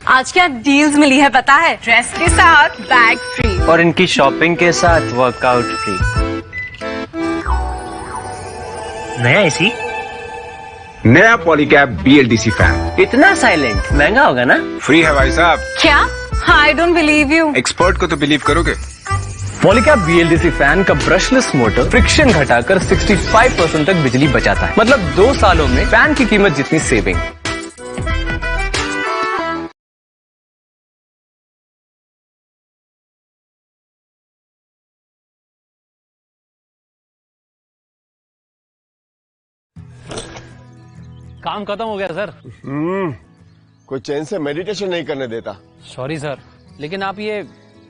आज क्या डील्स मिली है पता है? ड्रेस के साथ बैग फ्री और इनकी शॉपिंग के साथ वर्कआउट फ्री। नया एसी, नया पॉलीकैब BLDC फैन। इतना साइलेंट, महंगा होगा ना? फ्री है भाई साहब। क्या? I don't believe you. Expert को तो बिलीव करोगे। पॉलीकैब BLDC फैन का ब्रशलेस मोटर फ्रिक्शन घटाकर 65% तक बिजली बचाता है। मतलब 2 सालों में फैन की कीमत जितनी सेविंग। काम खत्म हो गया सर। कोई चैन से मेडिटेशन नहीं करने देता। सॉरी सर, लेकिन आप ये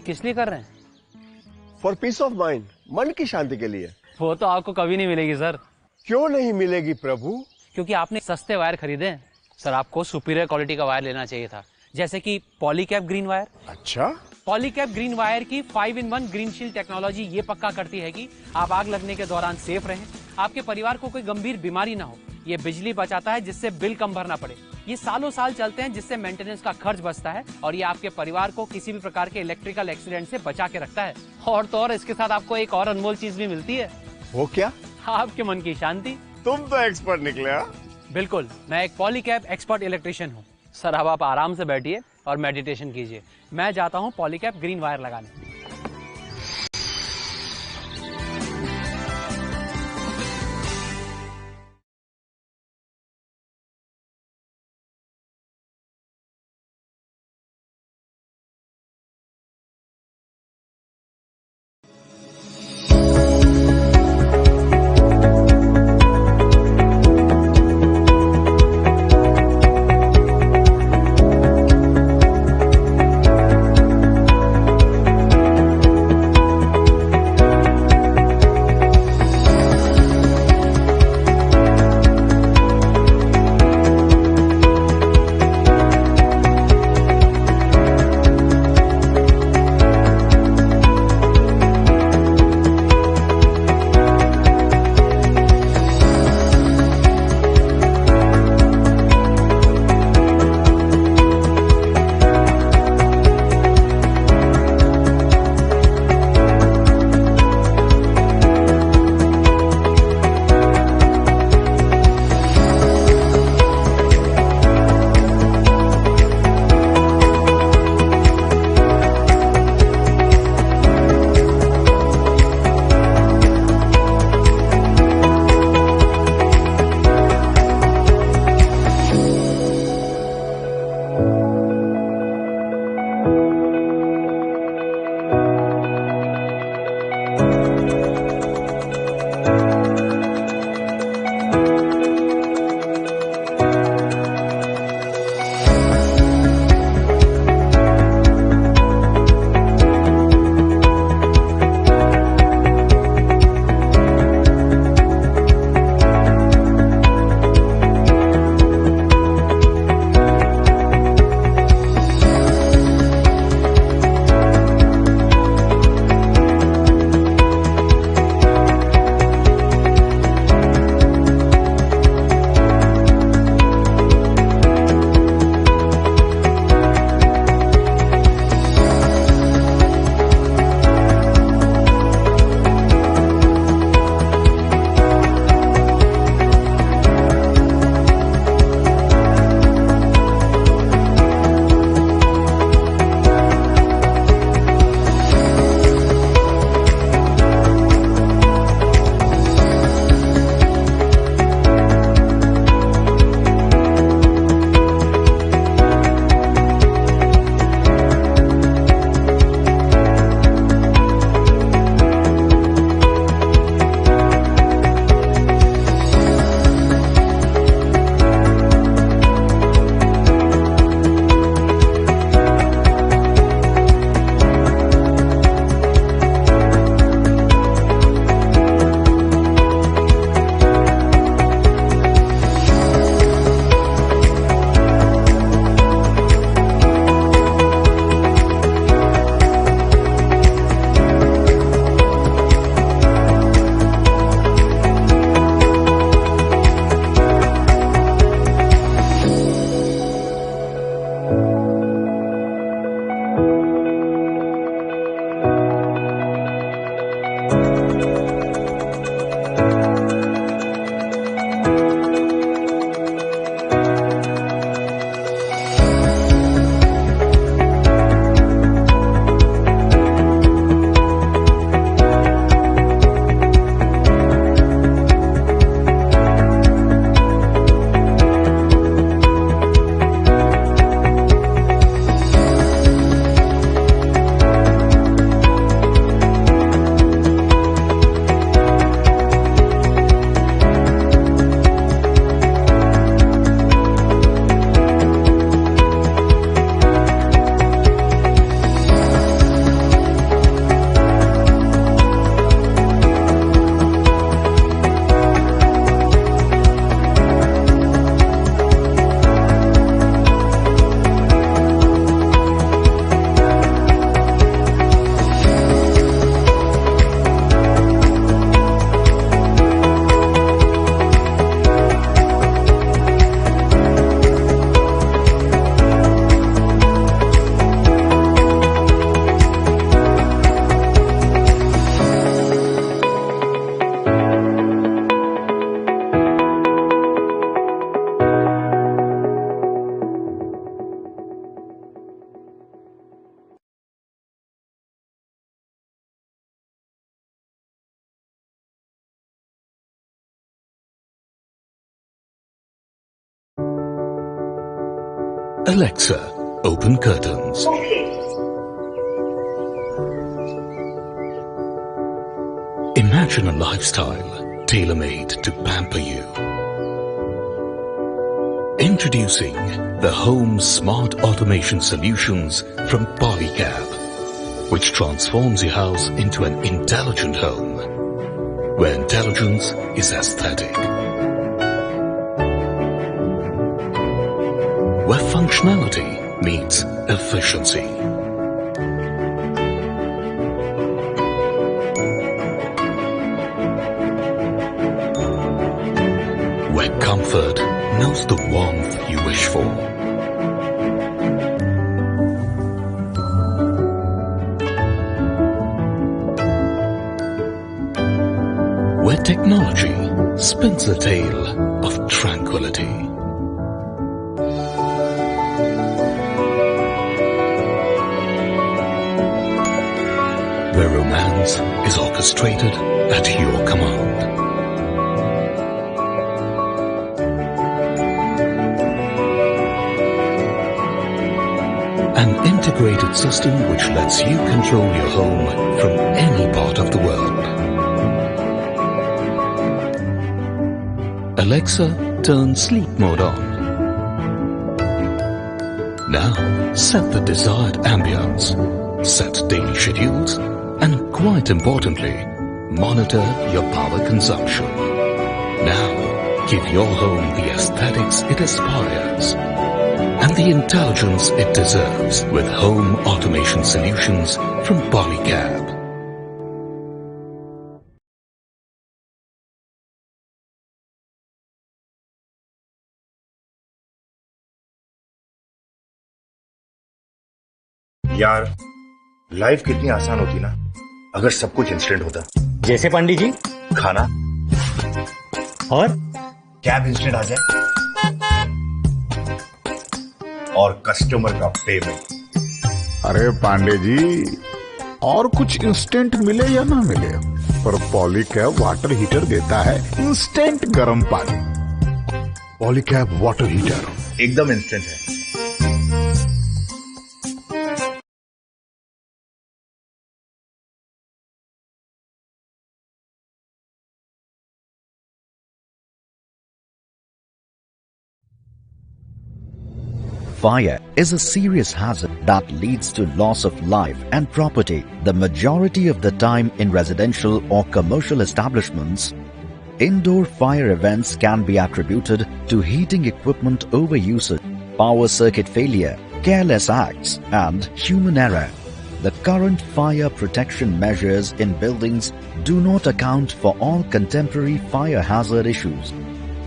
किस लिए कर रहे हैं? फॉर पीस ऑफ माइंड, मन की शांति के लिए। वो तो आपको कभी नहीं मिलेगी सर। क्यों नहीं मिलेगी प्रभु? क्योंकि आपने सस्ते वायर खरीदे हैं। सर आपको सुपीरियर क्वालिटी का वायर लेना चाहिए था, जैसे कि पॉलीकैब ग्रीन वायर। अच्छा, पॉलीकैब ग्रीन वायर की 5-in-1 ग्रीन शील्ड टेक्नोलॉजी ये पक्का करती है कि आप आग लगने के दौरान सेफ रहें, आपके परिवार को कोई गंभीर बीमारी ना हो। ये बिजली बचाता है जिससे बिल कम भरना पड़े। ये सालों साल चलते हैं जिससे मेंटेनेंस का खर्च बचता है और ये आपके परिवार को किसी भी प्रकार के इलेक्ट्रिकल एक्सीडेंट से बचा के रखता है। और तो और इसके साथ आपको एक और अनमोल चीज भी मिलती है। वो क्या? आपके मन की शांति। तुम तो एक्सपर्ट निकले। बिल्कुल, मैं एक पॉलीकैब एक्सपर्ट इलेक्ट्रिशियन हूँ। सर अब आप आराम से बैठिए और मेडिटेशन कीजिए। मैं जाता हूँ पॉलीकैब ग्रीन वायर लगाने। Alexa, open curtains. Imagine a lifestyle tailor-made to pamper you. Introducing the Home Smart Automation Solutions from Polycab, which transforms your house into an intelligent home, where intelligence is aesthetic, where functionality meets efficiency. Where comfort knows the warmth you wish for. Where technology spins a tale of tranquility. Where romance is orchestrated at your command. An integrated system which lets you control your home from any part of the world. Alexa, turn sleep mode on. Now, set the desired ambience, set daily schedules, and quite importantly, monitor your power consumption. Now, give your home the aesthetics it aspires and the intelligence it deserves with home automation solutions from Polycab. यार life कितनी आसान होती ना अगर सब कुछ instant होता। जैसे पंडित जी, खाना और कैब इंस्टेंट आ जाए और कस्टमर का पेमेंट। अरे पांडे जी, और कुछ इंस्टेंट मिले या ना मिले, पर पॉलीकैब वाटर हीटर देता है इंस्टेंट गर्म पानी। पॉलीकैब वाटर हीटर एकदम इंस्टेंट है। Fire is a serious hazard that leads to loss of life and property. The majority of the time in residential or commercial establishments, indoor fire events can be attributed to heating equipment overusage, power circuit failure, careless acts, and human error. The current fire protection measures in buildings do not account for all contemporary fire hazard issues,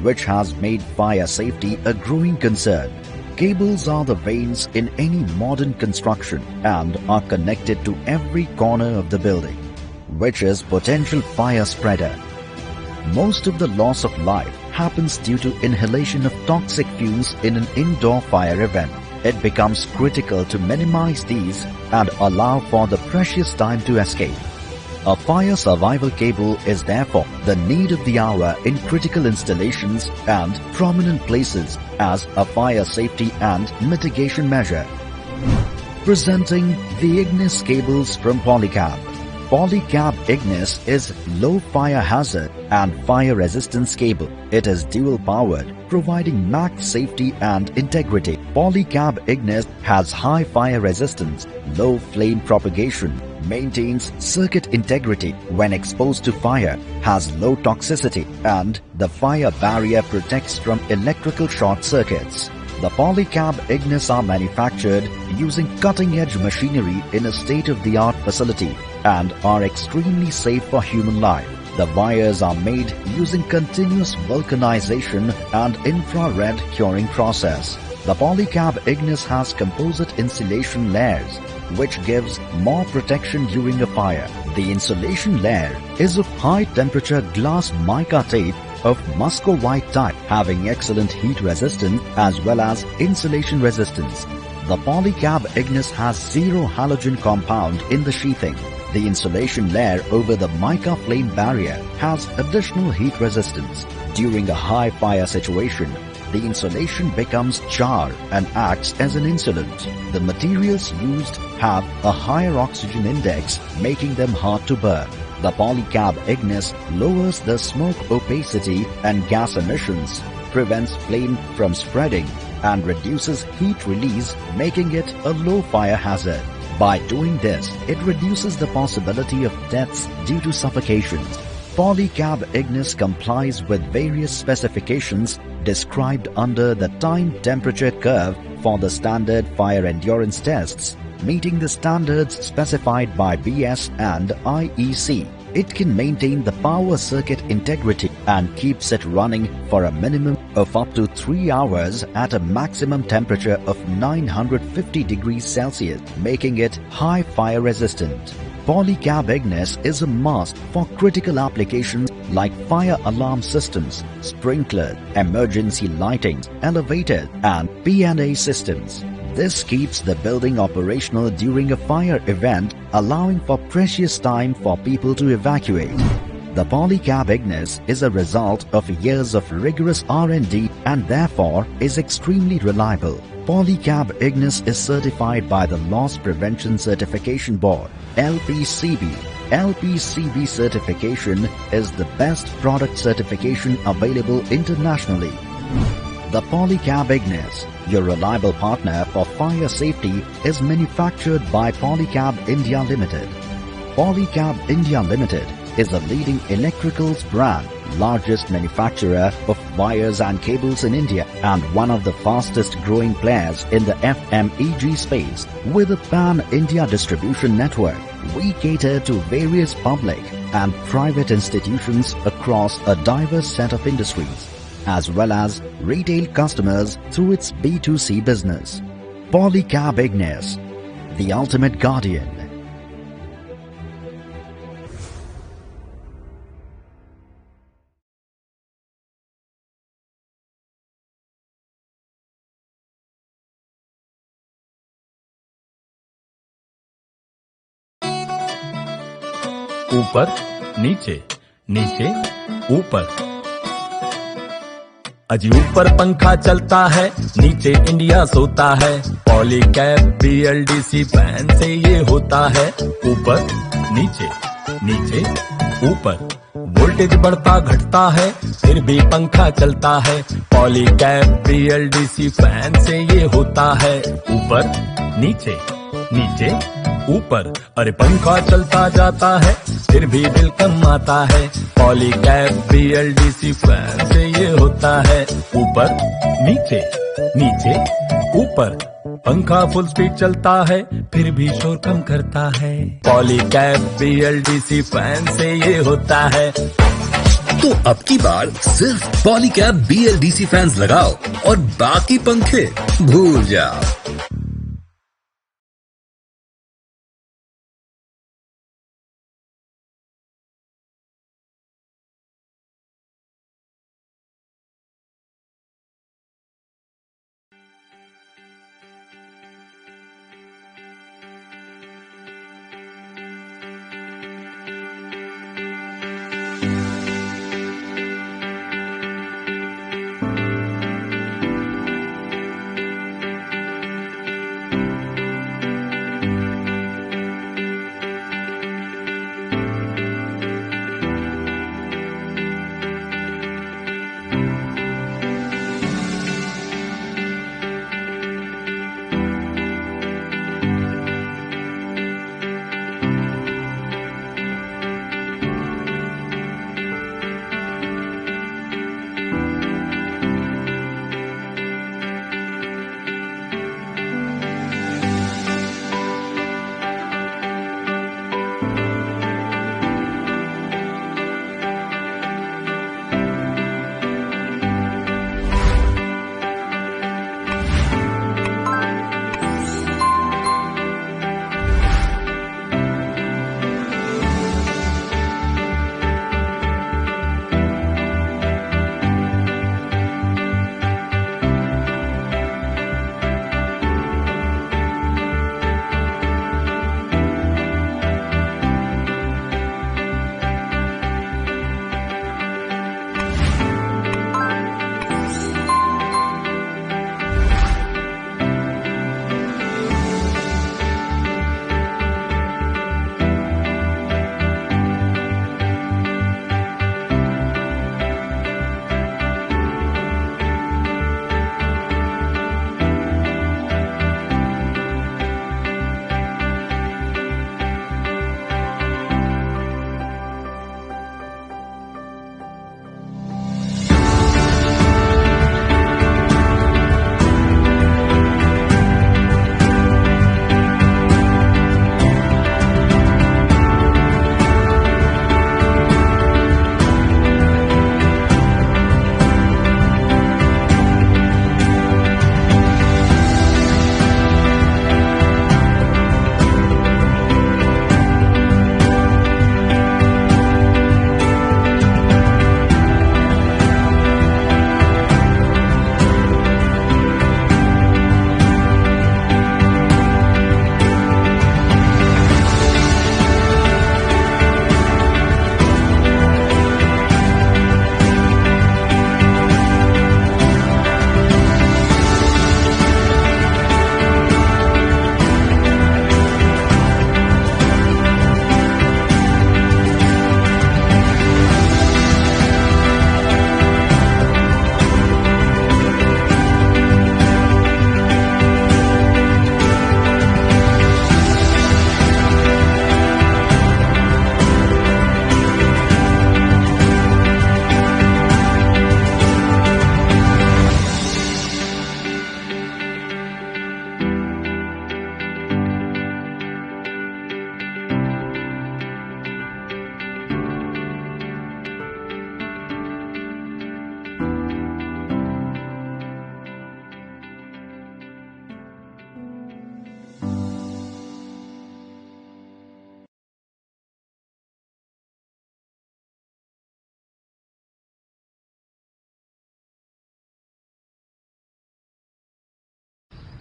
which has made fire safety a growing concern. Cables are the veins in any modern construction and are connected to every corner of the building, which is potential fire spreader. Most of the loss of life happens due to inhalation of toxic fumes in an indoor fire event. It becomes critical to minimize these and allow for the precious time to escape. A fire survival cable is therefore the need of the hour in critical installations and prominent places as a fire safety and mitigation measure. Presenting the Ignis cables from Polycab. Polycab Ignis is low fire hazard and fire resistance cable. It is dual powered, providing max safety and integrity. Polycab Ignis has high fire resistance, low flame propagation, maintains circuit integrity when exposed to fire, has low toxicity, and the fire barrier protects from electrical short circuits. The Polycab Ignis are manufactured using cutting-edge machinery in a state-of-the-art facility and are extremely safe for human life. The wires are made using continuous vulcanization and infrared curing process. The Polycab Ignis has composite insulation layers, which gives more protection during a fire. The insulation layer is of high-temperature glass mica tape of Moscow white type, having excellent heat resistance as well as insulation resistance. The Polycab Ignis has zero halogen compound in the sheathing. The insulation layer over the mica flame barrier has additional heat resistance. During a high fire situation, the insulation becomes char and acts as an insulant. The materials used have a higher oxygen index, making them hard to burn. The Polycab Ignis lowers the smoke opacity and gas emissions, prevents flame from spreading, and reduces heat release, making it a low fire hazard. By doing this, it reduces the possibility of deaths due to suffocation. Polycab Ignis complies with various specifications described under the time temperature curve for the standard fire endurance tests, meeting the standards specified by BS and IEC. It can maintain the power circuit integrity and keeps it running for a minimum of up to 3 hours at a maximum temperature of 950 degrees Celsius, making it high fire resistant. Polycab Ignis is a must for critical applications like fire alarm systems, sprinklers, emergency lighting, elevators, and P&A systems. This keeps the building operational during a fire event, allowing for precious time for people to evacuate. The Polycab Ignis is a result of years of rigorous R&D and therefore is extremely reliable. Polycab Ignis is certified by the Loss Prevention Certification Board, LPCB. LPCB certification is the best product certification available internationally. The Polycab Ignis, your reliable partner for fire safety, is manufactured by Polycab India Ltd. Polycab India Ltd is a leading electricals brand, largest manufacturer of wires and cables in India, and one of the fastest growing players in the FMEG space. With a pan-India distribution network, we cater to various public and private institutions across a diverse set of industries, as well as retail customers through its B2C business. Polycab Ignis, the ultimate guardian. ऊपर नीचे, नीचे ऊपर। अजी ऊपर पंखा चलता है, नीचे इंडिया सोता है। पॉलीकैब BLDC फैन से ये होता है। ऊपर नीचे, नीचे ऊपर। वोल्टेज बढ़ता घटता है, फिर भी पंखा चलता है। पॉलीकैब BLDC फैन से ये होता है। ऊपर नीचे, नीचे ऊपर। अरे पंखा चलता जाता है, फिर भी बिल कम आता है। पॉलीकैब BLDC फैन से ये होता है। ऊपर नीचे, नीचे ऊपर। पंखा फुल स्पीड चलता है, फिर भी शोर कम करता है। पॉलीकैब BLDC फैन से ये होता है। तो अब की बार सिर्फ पॉलीकैब BLDC फैंस लगाओ और बाकी पंखे भूल जाओ।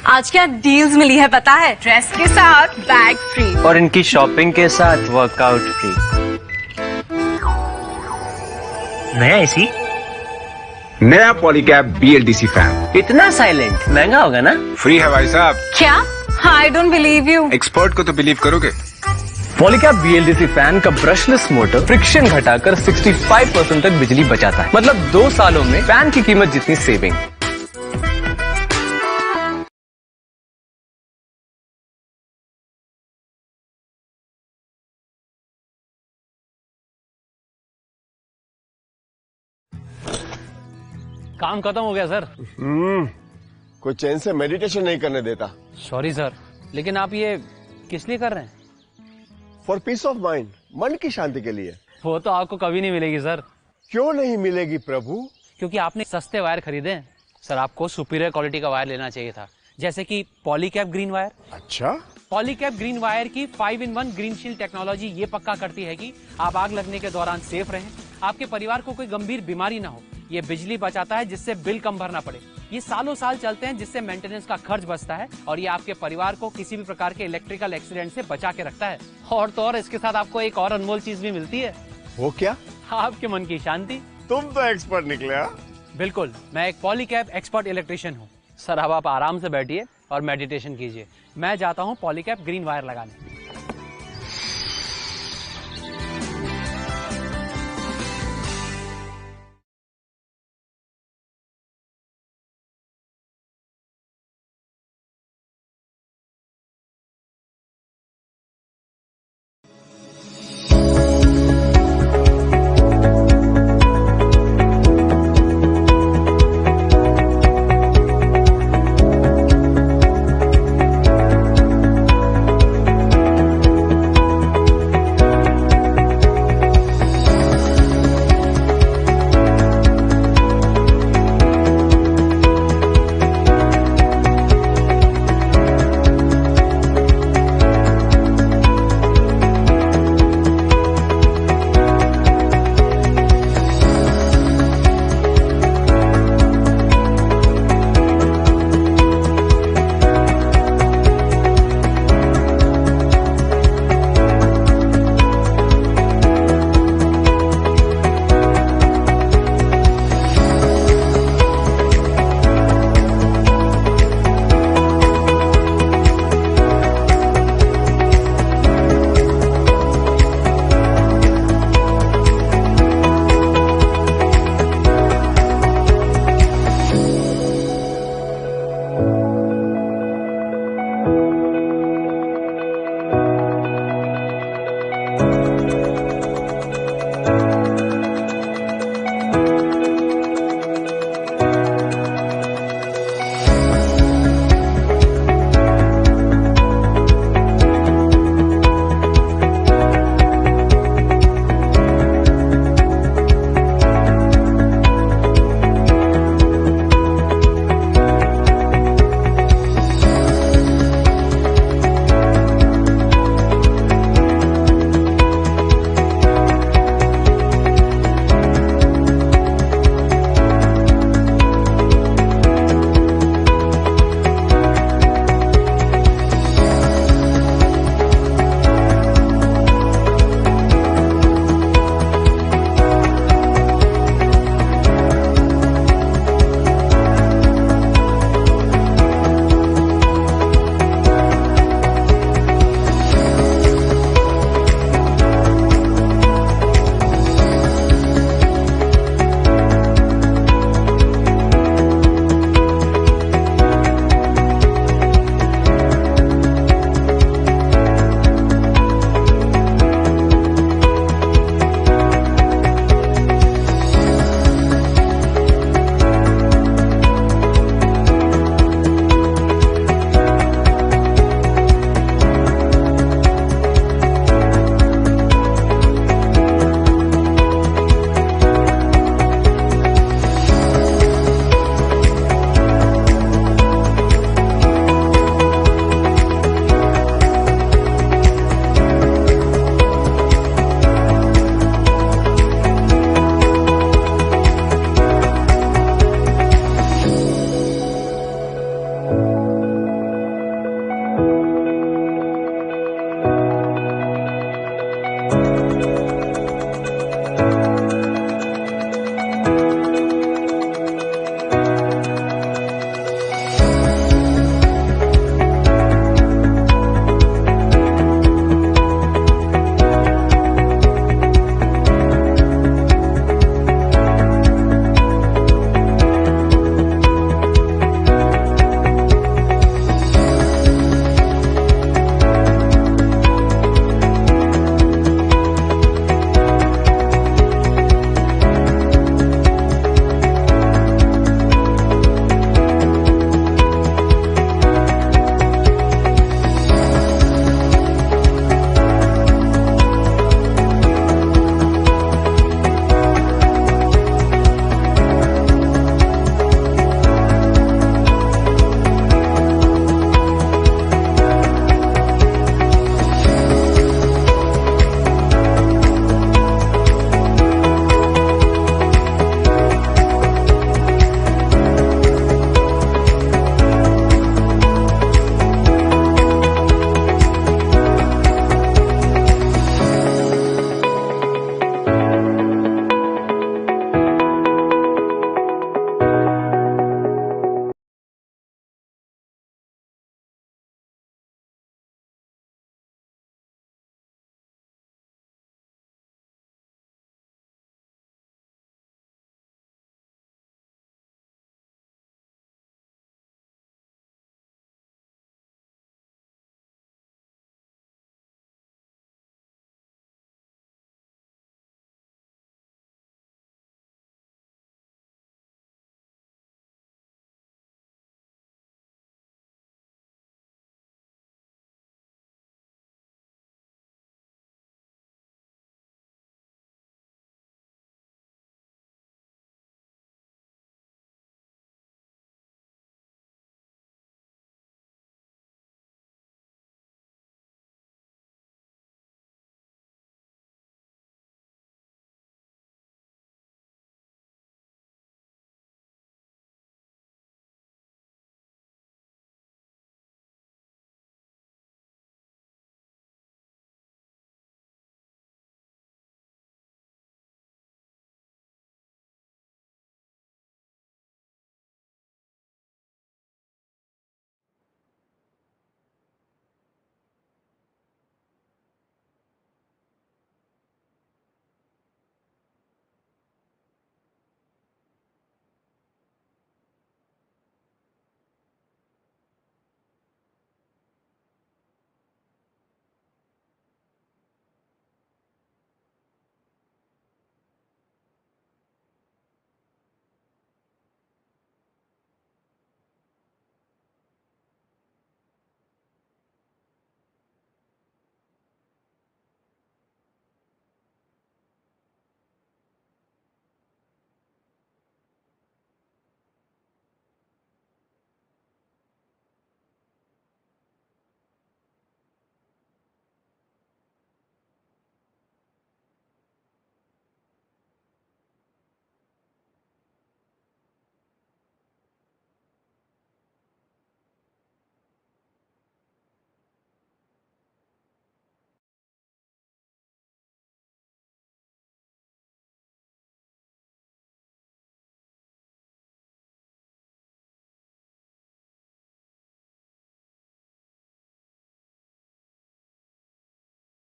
आज क्या डील्स मिली है पता है? ड्रेस के साथ बैग फ्री और इनकी शॉपिंग के साथ वर्कआउट फ्री। नया एसी, नया पॉलीकैब BLDC फैन इतना साइलेंट, महंगा होगा ना? फ्री है भाई साहब। क्या? I don't believe you. Expert को तो बिलीव करोगे? पॉलीकैब BLDC फैन का ब्रशलेस मोटर फ्रिक्शन घटाकर 65% तक बिजली बचाता है। मतलब 2 सालों में फैन की कीमत जितनी सेविंग। काम खत्म हो गया सर। कोई चैन से मेडिटेशन नहीं करने देता। सॉरी सर, लेकिन आप ये किस लिए कर रहे हैं? फॉर पीस ऑफ माइंड, मन की शांति के लिए। वो तो आपको कभी नहीं मिलेगी सर। क्यों नहीं मिलेगी प्रभु? क्योंकि आपने सस्ते वायर खरीदे हैं। सर आपको सुपीरियर क्वालिटी का वायर लेना चाहिए था, जैसे कि पॉलीकैब ग्रीन वायर। अच्छा, पॉलीकैब ग्रीन वायर की 5-in-1 ग्रीन शील्ड टेक्नोलॉजी ये पक्का करती है कि आप आग लगने के दौरान सेफ रहें, आपके परिवार को कोई गंभीर बीमारी ना हो। ये बिजली बचाता है जिससे बिल कम भरना पड़े। ये सालों साल चलते हैं जिससे मेंटेनेंस का खर्च बचता है और ये आपके परिवार को किसी भी प्रकार के इलेक्ट्रिकल एक्सीडेंट से बचा के रखता है। और तो और इसके साथ आपको एक और अनमोल चीज भी मिलती है। वो क्या? आपके मन की शांति। तुम तो एक्सपर्ट निकले। बिल्कुल, मैं एक पॉलीकैब एक्सपर्ट इलेक्ट्रिशियन हूँ। सर अब आप आराम से बैठिए और मेडिटेशन कीजिए। मैं जाता हूँ पॉलीकैब ग्रीन वायर लगाने।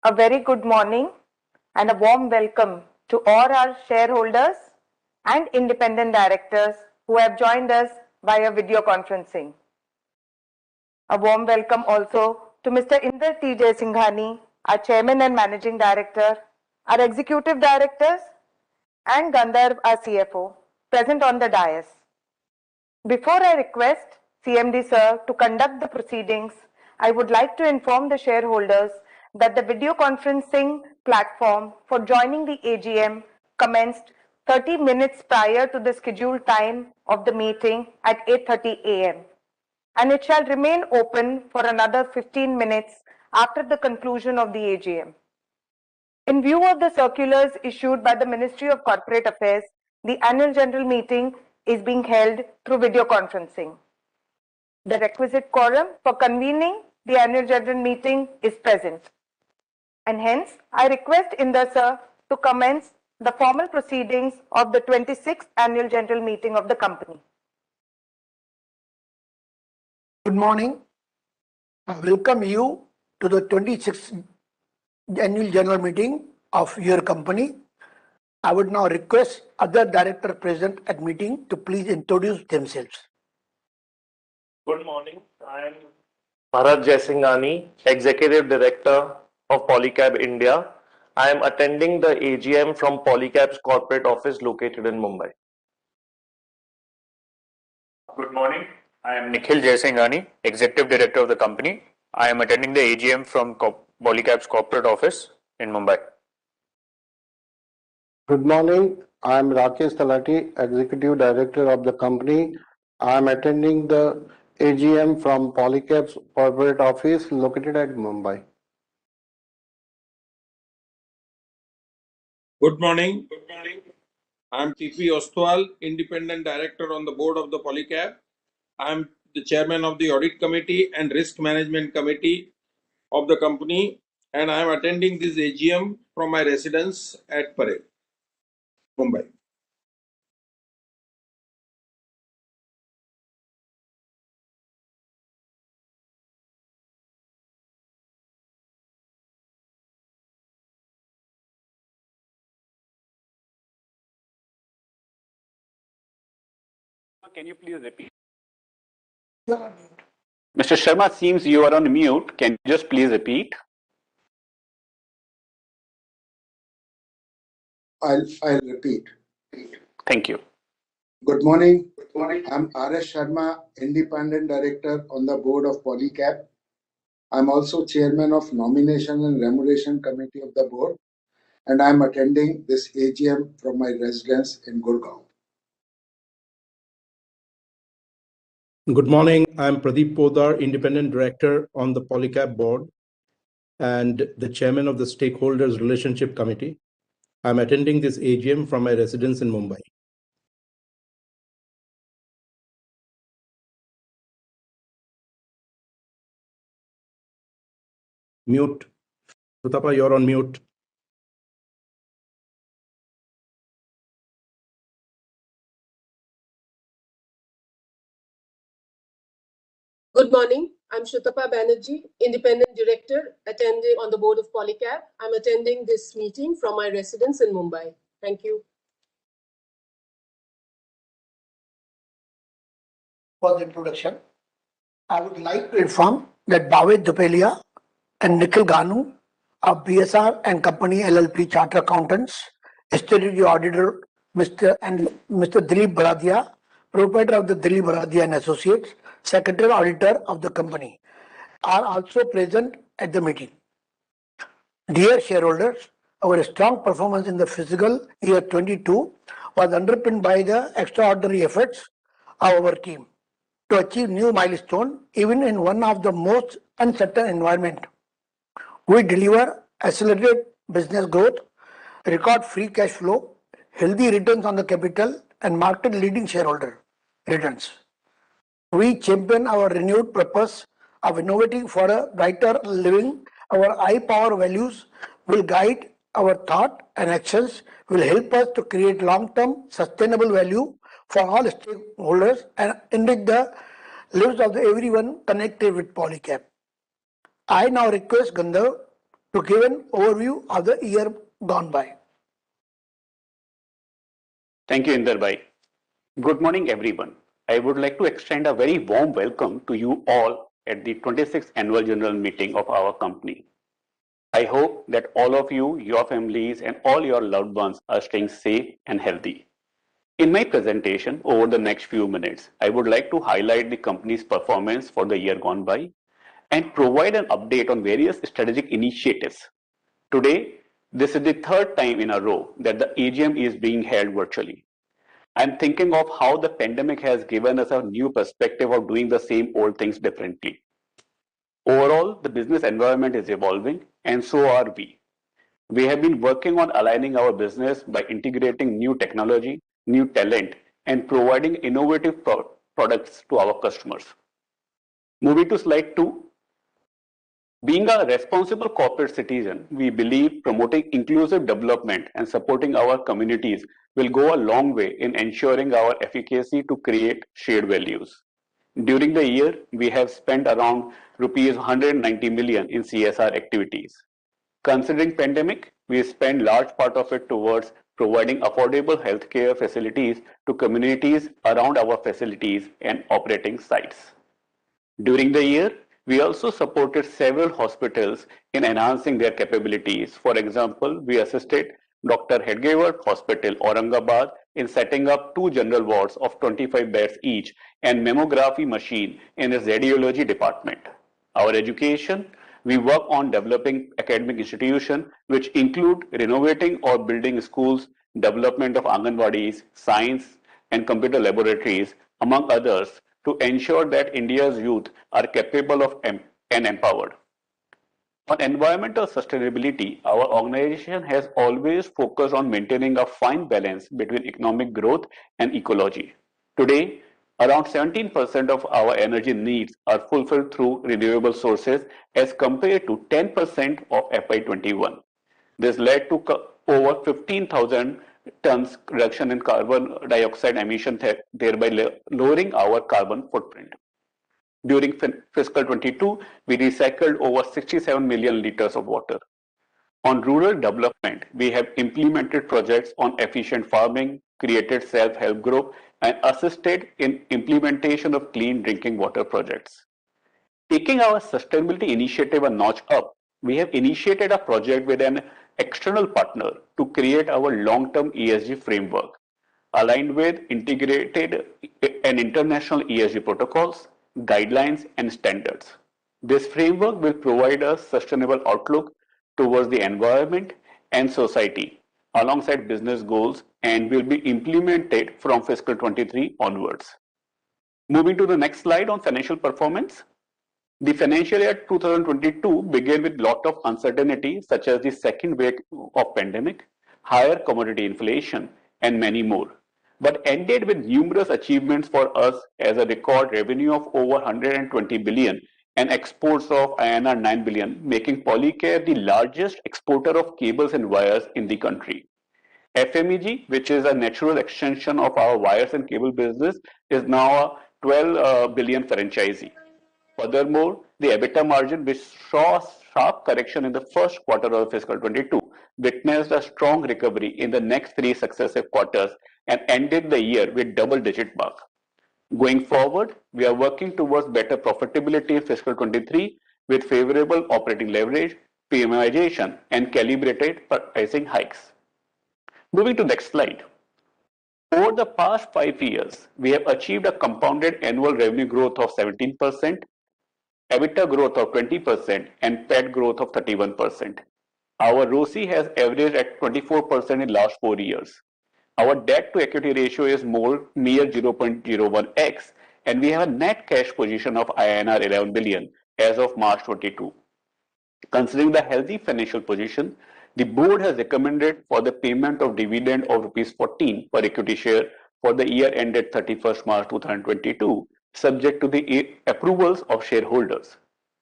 A very good morning and a warm welcome to all our shareholders and independent directors who have joined us via video conferencing. A warm welcome also to Mr. Inder T. J. Singhani, our Chairman and Managing Director, our Executive Directors, and Gandharv, our CFO, present on the dais. Before I request CMD Sir to conduct the proceedings, I would like to inform the shareholders that the video conferencing platform for joining the AGM commenced 30 minutes prior to the scheduled time of the meeting at 8:30 a.m. and it shall remain open for another 15 minutes after the conclusion of the AGM. In view of the circulars issued by the Ministry of Corporate Affairs, the annual general meeting is being held through video conferencing. The requisite quorum for convening the annual general meeting is present. And hence, I request Inder Sir to commence the formal proceedings of the 26th annual general meeting of the company. Good morning. I welcome you to the 26th annual general meeting of your company. I would now request other directors present at meeting to please introduce themselves. Good morning. I am Bharat Jaisinghani, Executive Director of Polycab India. I am attending the AGM from Polycab's corporate office located in Mumbai. Good morning. I am Nikhil Jaisinghani, Executive Director of the company. I am attending the AGM from Polycab's corporate office in Mumbai. Good morning. I am Rakesh Talati, Executive Director of the company. I am attending the AGM from Polycab's corporate office located at Mumbai. Good morning. I am TP Ostwal, Independent Director on the board of the Polycab. I am the Chairman of the Audit Committee and Risk Management Committee of the company, and I am attending this AGM from my residence at Parel, Mumbai. Can you please repeat? Mr. Sharma, seems you are on mute. Can you just please repeat? I'll repeat. Thank you. Good morning. I'm R.S. Sharma, Independent Director on the board of Polycab. I'm also Chairman of Nomination and Remuneration Committee of the board, and I'm attending this AGM from my residence in Gurgaon. Good morning. I'm Pradeep Podar, Independent Director on the Polycab board and the Chairman of the Stakeholders Relationship Committee. I'm attending this AGM from my residence in Mumbai. Mute. Sutapa, you're on mute. Good morning. I'm Shrutapa Banerjee, Independent Director, attending on the board of Polycab. I'm attending this meeting from my residence in Mumbai. Thank you. For the introduction, I would like to inform that Bhavit Dupelia and Nikhil Ganu of BSR and Company LLP Chartered Accountants, Statutory Auditor Mr. Dilip Baradia, proprietor of the Dilip Baradia and Associates, Secretary Auditor of the company, are also present at the meeting. Dear shareholders, our strong performance in the fiscal year 22 was underpinned by the extraordinary efforts of our team to achieve new milestone even in one of the most uncertain environment. We deliver accelerated business growth, record free cash flow, healthy returns on the capital, and market leading shareholder returns. We champion our renewed purpose of innovating for a brighter living. Our high power values will guide our thought and actions, will help us to create long-term sustainable value for all stakeholders and enrich the lives of everyone connected with Polycab. I now request Gandharv to give an overview of the year gone by. Thank you, Inderbhai. Good morning, everyone. I would like to extend a very warm welcome to you all at the 26th Annual General Meeting of our company. I hope that all of you, your families, and all your loved ones are staying safe and healthy. In my presentation over the next few minutes, I would like to highlight the company's performance for the year gone by and provide an update on various strategic initiatives. Today, this is the third time in a row that the AGM is being held virtually. I'm thinking of how the pandemic has given us a new perspective of doing the same old things differently. Overall, the business environment is evolving, and so are we. We have been working on aligning our business by integrating new technology, new talent, and providing innovative products to our customers. Moving to slide 2. Being a responsible corporate citizen, we believe promoting inclusive development and supporting our communities will go a long way in ensuring our efficacy to create shared values. During the year, we have spent around rupees 190 million in CSR activities. Considering pandemic, we spent large part of it towards providing affordable healthcare facilities to communities around our facilities and operating sites. During the year, we also supported several hospitals in enhancing their capabilities. For example, we assisted Dr. Hedgewar Hospital, Aurangabad, in setting up 2 general wards of 25 beds each and mammography machine in its radiology department. Our education, we work on developing academic institutions which include renovating or building schools, development of Anganwadis, science and computer laboratories, among others, to ensure that India's youth are capable of and empowered. On environmental sustainability, our organization has always focused on maintaining a fine balance between economic growth and ecology. Today, around 17% of our energy needs are fulfilled through renewable sources as compared to 10% of FY21. This led to over 15,000 tons reduction in carbon dioxide emission, thereby lowering our carbon footprint. During fiscal 22, we recycled over 67 million liters of water. On rural development, we have implemented projects on efficient farming, created self-help group, and assisted in implementation of clean drinking water projects. Taking our sustainability initiative a notch up, we have initiated a project with an external partner to create our long-term ESG framework, aligned with integrated and international ESG protocols, guidelines, and standards. This framework will provide a sustainable outlook towards the environment and society alongside business goals and will be implemented from fiscal 23 onwards. Moving to the next slide on financial performance. The financial year 2022 began with lot of uncertainty such as the second wave of pandemic, higher commodity inflation, and many more, but ended with numerous achievements for us as a record revenue of over 120 billion and exports of INR 9 billion, making Polycab the largest exporter of cables and wires in the country. FMEG, which is a natural extension of our wires and cable business, is now a 12 billion franchisee. Furthermore, the EBITDA margin, which saw a sharp correction in the first quarter of fiscal 22, witnessed a strong recovery in the next 3 successive quarters and ended the year with double-digit mark. Going forward, we are working towards better profitability in fiscal 23 with favorable operating leverage, premiumization, and calibrated pricing hikes. Moving to next slide. Over the past 5 years, we have achieved a compounded annual revenue growth of 17%, EBITDA growth of 20%, and PAT growth of 31%. Our ROCE has averaged at 24% in last 4 years. Our debt to equity ratio is mere 0.01x, and we have a net cash position of INR 11 billion as of March 22. Considering the healthy financial position, the board has recommended for the payment of dividend of rupees 14 per equity share for the year ended 31st March 2022, subject to the approvals of shareholders.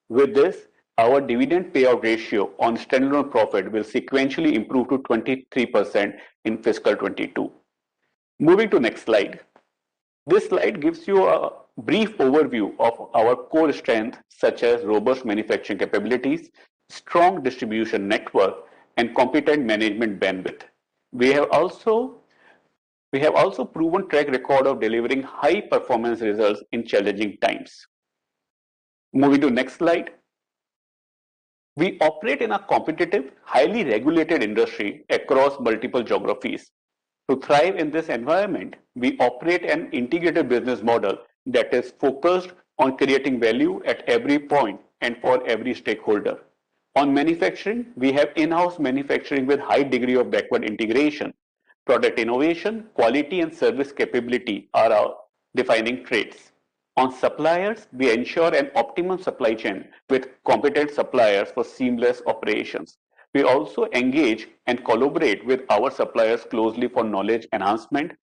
With this, our dividend payout ratio on standalone profit will sequentially improve to 23% in fiscal 22. Moving to next slide. This slide gives you a brief overview of our core strengths such as robust manufacturing capabilities, strong distribution network, and competent management bandwidth. We have also proven track record of delivering high performance results in challenging times. Moving to next slide. We operate in a competitive, highly regulated industry across multiple geographies. To thrive in this environment, we operate an integrated business model that is focused on creating value at every point and for every stakeholder. On manufacturing, we have in-house manufacturing with high degree of backward integration. Product innovation, quality and service capability are our defining traits. On suppliers, we ensure an optimum supply chain with competent suppliers for seamless operations. We also engage and collaborate with our suppliers closely for knowledge enhancement,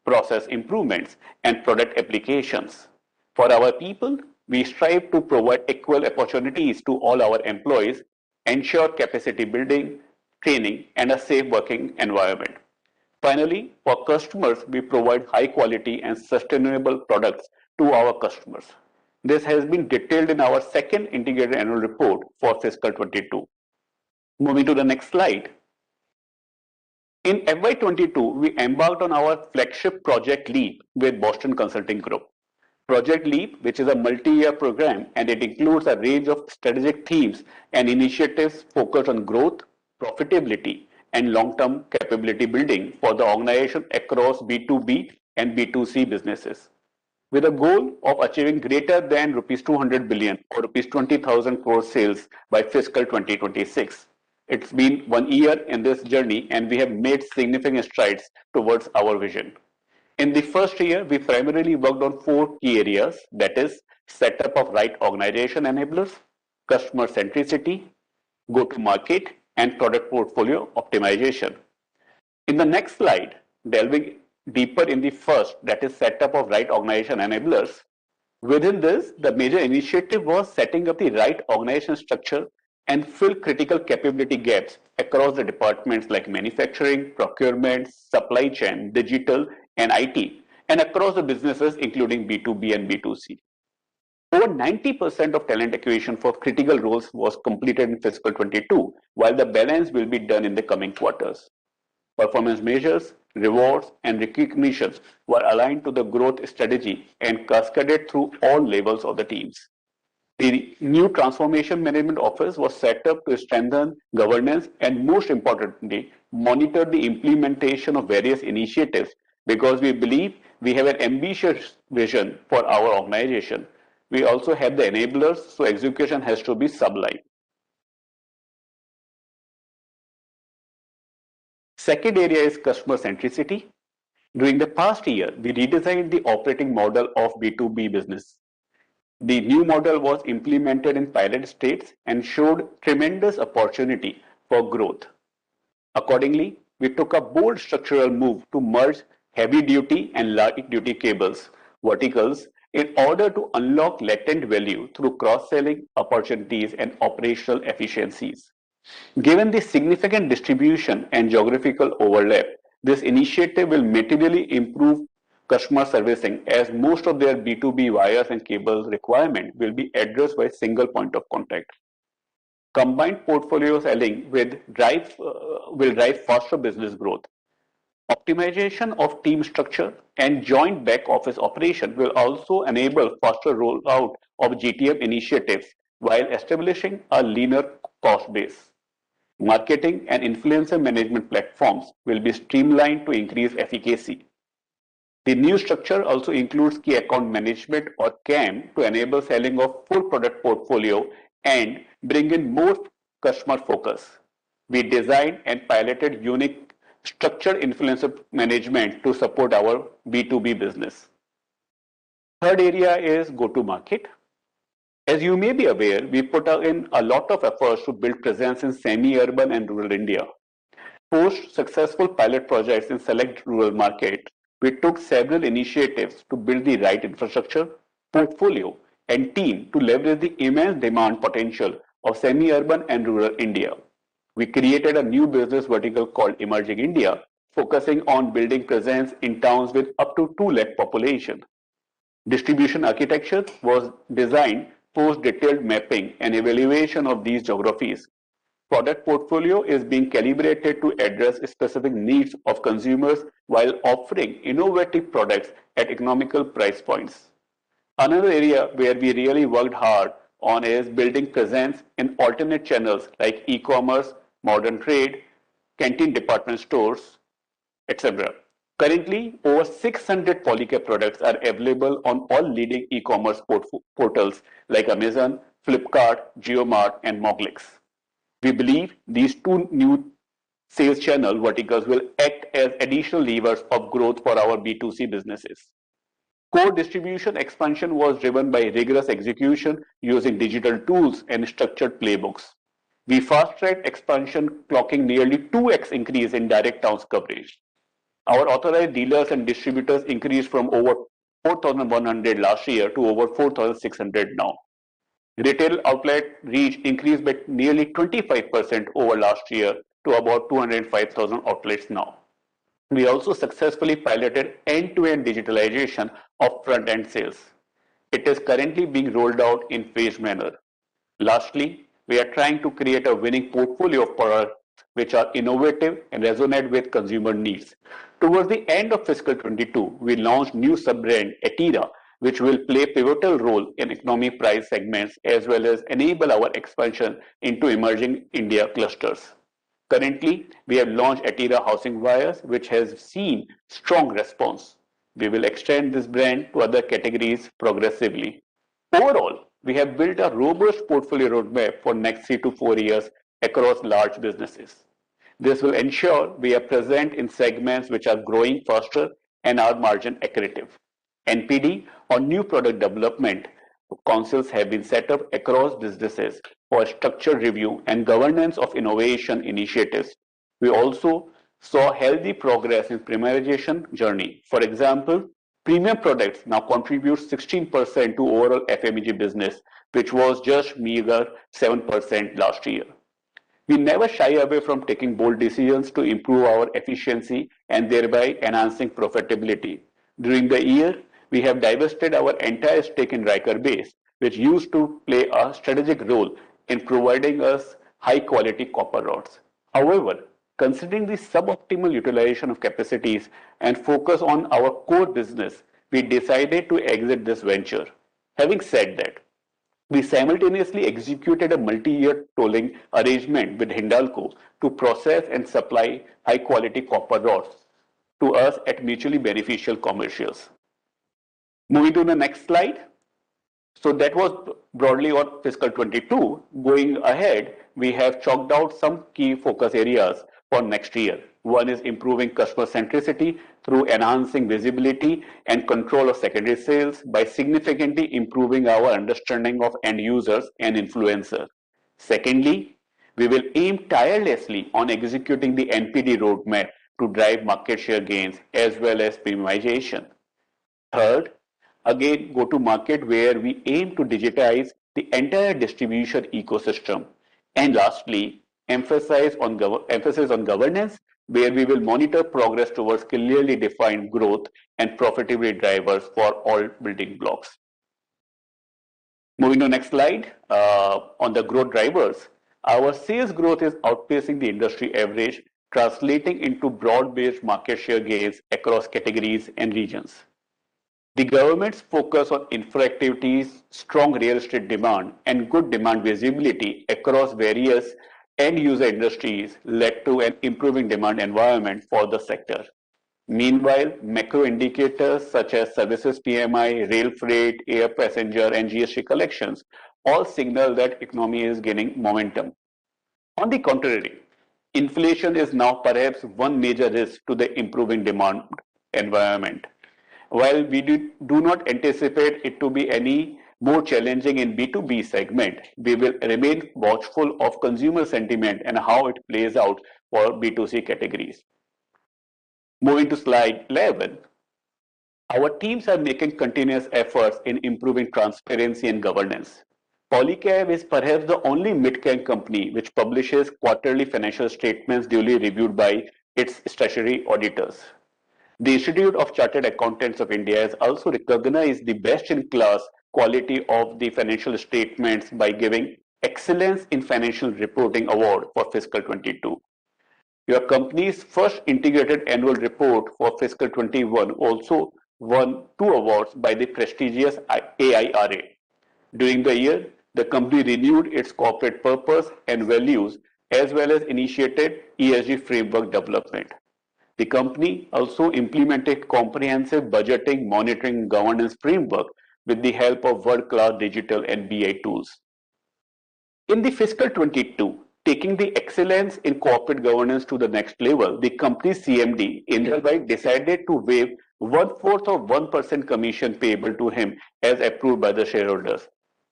process improvements, and product applications. For our people, we strive to provide equal opportunities to all our employees, ensure capacity building, training, and a safe working environment. Finally, for customers, we provide high quality and sustainable products to our customers. This has been detailed in our second integrated annual report for fiscal 22. Moving to the next slide. In FY22, we embarked on our flagship Project LEAP with Boston Consulting Group. Project LEAP, which is a multi-year program, and it includes a range of strategic themes and initiatives focused on growth, profitability, and long-term capability building for the organization across B2B and B2C businesses. With a goal of achieving greater than rupees 200 billion or rupees 20,000 crore sales by fiscal 2026. It's been 1 year in this journey and we have made significant strides towards our vision. In the first year, we primarily worked on 4 key areas, that is, setup of right organization enablers, customer centricity, go-to-market, and product portfolio optimization. In the next slide, delving deeper in the first, that is setup of right organization enablers. Within this, the major initiative was setting up the right organization structure and fill critical capability gaps across the departments like manufacturing, procurement, supply chain, digital, and IT, and across the businesses including B2B and B2C. Over 90% of talent acquisition for critical roles was completed in fiscal 22, while the balance will be done in the coming quarters. Performance measures, rewards, and recognitions were aligned to the growth strategy and cascaded through all levels of the teams. The new Transformation Management Office was set up to strengthen governance and, most importantly, monitor the implementation of various initiatives because we believe we have an ambitious vision for our organization. We also have the enablers, so execution has to be sublime. Second area is customer centricity. During the past year, we redesigned the operating model of B2B business. The new model was implemented in pilot states and showed tremendous opportunity for growth. Accordingly, we took a bold structural move to merge heavy duty and light duty cables verticals in order to unlock latent value through cross-selling opportunities and operational efficiencies. Given the significant distribution and geographical overlap, this initiative will materially improve customer servicing as most of their B2B wires and cables requirement will be addressed by a single point of contact. Combined portfolio selling will drive faster business growth. Optimization of team structure and joint back office operation will also enable faster rollout of GTM initiatives while establishing a leaner cost base. Marketing and influencer management platforms will be streamlined to increase efficacy. The new structure also includes key account management or CAM to enable selling of full product portfolio and bring in more customer focus. We designed and piloted unique structured influencer management to support our B2B business. Third area is go-to-market. As you may be aware, we put in a lot of efforts to build presence in semi-urban and rural India. Post successful pilot projects in select rural markets, we took several initiatives to build the right infrastructure, portfolio, and team to leverage the immense demand potential of semi-urban and rural India. We created a new business vertical called Emerging India, focusing on building presence in towns with up to 2 lakh population. Distribution architecture was designed post detailed mapping and evaluation of these geographies product portfolio is being calibrated to address specific needs of consumers while offering innovative products at economical price points. Another area where we really worked hard on is building presence in alternate channels like e-commerce, modern trade, canteen department stores, etc. Currently, over 600 Polycab products are available on all leading e-commerce portals like Amazon, Flipkart, JioMart, and Moglix. We believe these two new sales channel verticals will act as additional levers of growth for our B2C businesses. Core distribution expansion was driven by rigorous execution using digital tools and structured playbooks. We fast-tracked expansion, clocking nearly 2x increase in direct towns coverage. Our authorized dealers and distributors increased from over 4,100 last year to over 4,600 now. Retail outlet reach increased by nearly 25% over last year to about 205,000 outlets now. We also successfully piloted end-to-end digitalization of front-end sales. It is currently being rolled out in phased manner. Lastly, we are trying to create a winning portfolio of products which are innovative and resonate with consumer needs. Towards the end of fiscal 22, we launched new sub-brand Etira, which will play a pivotal role in economy price segments as well as enable our expansion into emerging India clusters. Currently, we have launched Etira housing wires, which has seen strong response. We will extend this brand to other categories progressively. Overall, we have built a robust portfolio roadmap for next 3 to 4 years across large businesses. This will ensure we are present in segments which are growing faster and are margin accretive. NPD or new product development councils have been set up across businesses for structured review and governance of innovation initiatives. We also saw healthy progress in premiumization journey. For example, premium products now contribute 16% to overall FMEG business, which was just meager 7% last year. We never shy away from taking bold decisions to improve our efficiency and thereby enhancing profitability. During the year, we have divested our entire stake in Riker Base, which used to play a strategic role in providing us high-quality copper rods. However, considering the suboptimal utilization of capacities and focus on our core business, we decided to exit this venture. Having said that, we simultaneously executed a multi-year tolling arrangement with Hindalco to process and supply high-quality copper rods to us at mutually beneficial commercials. Moving to the next slide. So that was broadly on fiscal 22. Going ahead, we have chalked out some key focus areas for next year. One is improving customer centricity through enhancing visibility and control of secondary sales by significantly improving our understanding of end users and influencers. Secondly, we will aim tirelessly on executing the NPD roadmap to drive market share gains as well as premiumization. Third, again, go to market where we aim to digitize the entire distribution ecosystem. And lastly, emphasis on governance, where we will monitor progress towards clearly defined growth and profitability drivers for all building blocks. Moving to the next slide, on the growth drivers, our sales growth is outpacing the industry average, translating into broad-based market share gains across categories and regions. The government's focus on infra activities, strong real estate demand, and good demand visibility across various end-user industries led to an improving demand environment for the sector. Meanwhile, macro indicators such as services PMI, rail freight, air passenger, and GST collections all signal that economy is gaining momentum. On the contrary, inflation is now perhaps one major risk to the improving demand environment. While we do not anticipate it to be any more challenging in B2B segment, we will remain watchful of consumer sentiment and how it plays out for B2C categories. Moving to slide 11, our teams are making continuous efforts in improving transparency and governance. Polycab is perhaps the only mid-cap company which publishes quarterly financial statements duly reviewed by its statutory auditors. The Institute of Chartered Accountants of India has also recognized the best-in-class quality of the financial statements by giving Excellence in Financial Reporting Award for fiscal 22. Your company's first integrated annual report for fiscal 21 also won 2 awards by the prestigious AIRA. During the year, the company renewed its corporate purpose and values as well as initiated ESG framework development. The company also implemented comprehensive budgeting, monitoring, and governance framework with the help of world-class digital and BI tools. In the fiscal 22, taking the excellence in corporate governance to the next level, the company's CMD, Inder Bhai, decided to waive 1/4 of 1% commission payable to him as approved by the shareholders.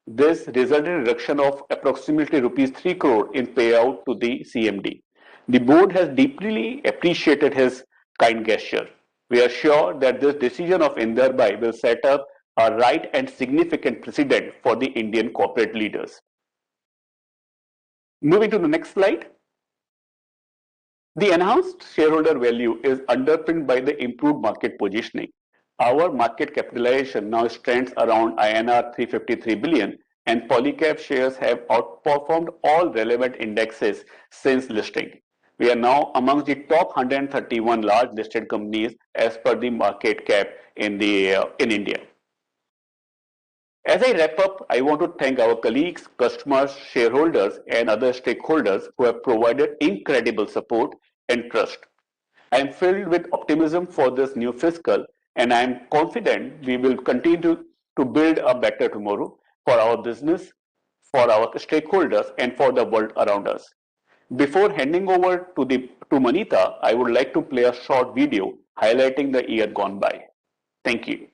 This resulted in a reduction of approximately rupees 3 crore in payout to the CMD. The board has deeply appreciated his kind gesture. We are sure that this decision of Inder Bhai will set up a right and significant precedent for the Indian corporate leaders. Moving to the next slide. The enhanced shareholder value is underpinned by the improved market positioning. Our market capitalization now stands around INR 353 billion, and Polycab shares have outperformed all relevant indexes since listing. We are now amongst the top 131 large listed companies as per the market cap in India. As I wrap up, I want to thank our colleagues, customers, shareholders, and other stakeholders who have provided incredible support and trust. I am filled with optimism for this new fiscal, and I am confident we will continue to build a better tomorrow for our business, for our stakeholders, and for the world around us. Before handing over to Manita, I would like to play a short video highlighting the year gone by. Thank you.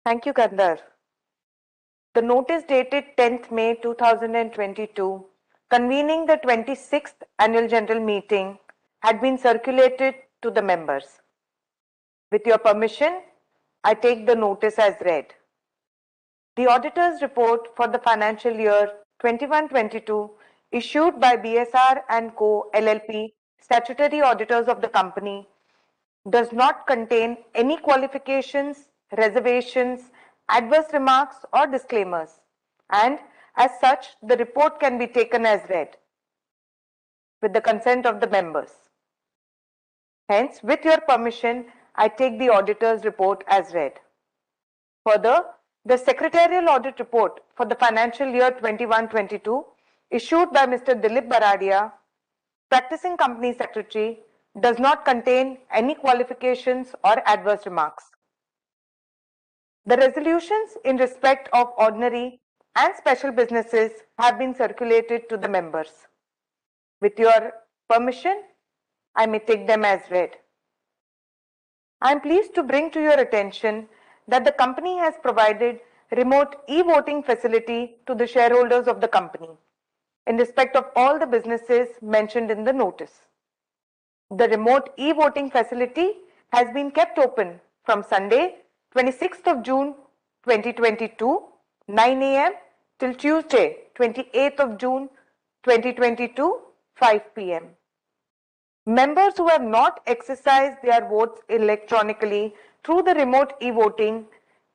Thank you, Gandhar. The notice dated 10th May 2022, convening the 26th Annual General Meeting, had been circulated to the members. With your permission, I take the notice as read. The auditor's report for the financial year 21-22 issued by BSR & Co. LLP, statutory auditors of the company, does not contain any qualifications, reservations, adverse remarks or disclaimers, and as such the report can be taken as read with the consent of the members. Hence, with your permission, I take the auditor's report as read. Further, the secretarial audit report for the financial year 21-22 issued by Mr. Dilip Baradia, practicing company secretary, does not contain any qualifications or adverse remarks. The resolutions in respect of ordinary and special businesses have been circulated to the members. With your permission, I may take them as read. I am pleased to bring to your attention that the company has provided remote e-voting facility to the shareholders of the company in respect of all the businesses mentioned in the notice. The remote e-voting facility has been kept open from Sunday, 26th of June 2022, 9 a.m. till Tuesday, 28th of June 2022, 5 p.m. Members who have not exercised their votes electronically through the remote e-voting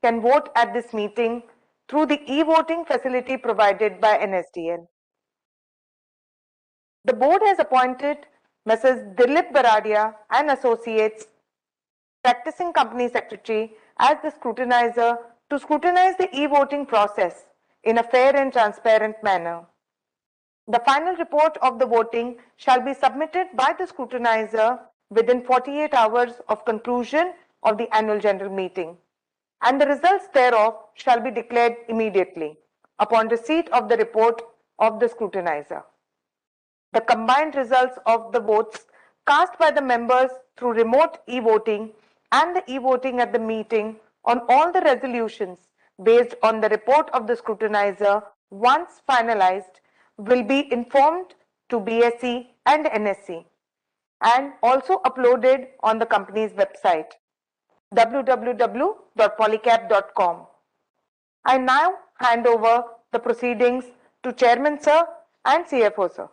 can vote at this meeting through the e-voting facility provided by NSDL. The board has appointed Messrs. Dilip Baradia and Associates, practicing company secretary, as the scrutinizer to scrutinize the e-voting process in a fair and transparent manner. The final report of the voting shall be submitted by the scrutinizer within 48 hours of conclusion of the annual general meeting, and the results thereof shall be declared immediately upon receipt of the report of the scrutinizer. The combined results of the votes cast by the members through remote e-voting and the e-voting at the meeting on all the resolutions based on the report of the scrutinizer, once finalized, will be informed to BSE and NSE and also uploaded on the company's website www.polycab.com. I now hand over the proceedings to Chairman Sir and CFO Sir.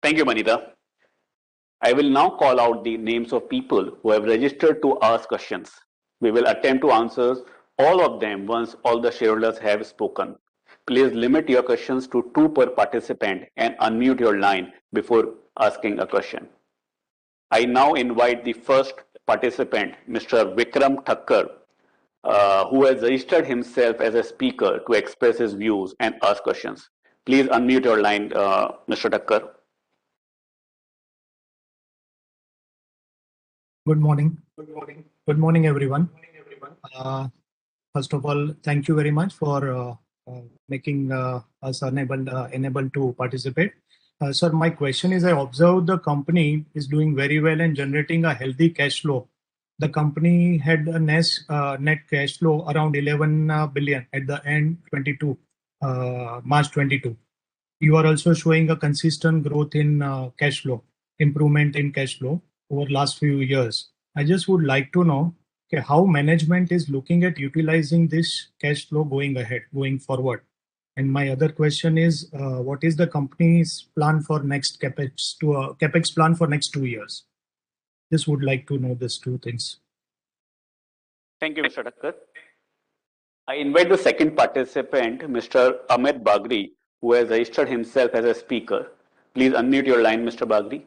Thank you, Manita. I will now call out the names of people who have registered to ask questions. We will attempt to answer all of them once all the shareholders have spoken. Please limit your questions to 2 per participant and unmute your line before asking a question. I now invite the first participant, Mr. Vikram Thakkar, who has registered himself as a speaker to express his views and ask questions. Please unmute your line, Mr. Thakkar. Good morning. Good morning, everyone. First of all, thank you very much for making us enabled to participate. Sir, my question is, I observed the company is doing very well and generating a healthy cash flow. The company had a net cash flow around 11 billion at the end March 22. You are also showing a consistent growth in cash flow, improvement in cash flow over last few years. I just would like to know how management is looking at utilizing this cash flow going ahead, going forward. And my other question is, what is the company's plan for next capex plan for next 2 years? Just would like to know these 2 things. Thank you, Mr. Thakkar. I invite the second participant, Mr. Amit Bagri, who has registered himself as a speaker. Please unmute your line, Mr. Bagri.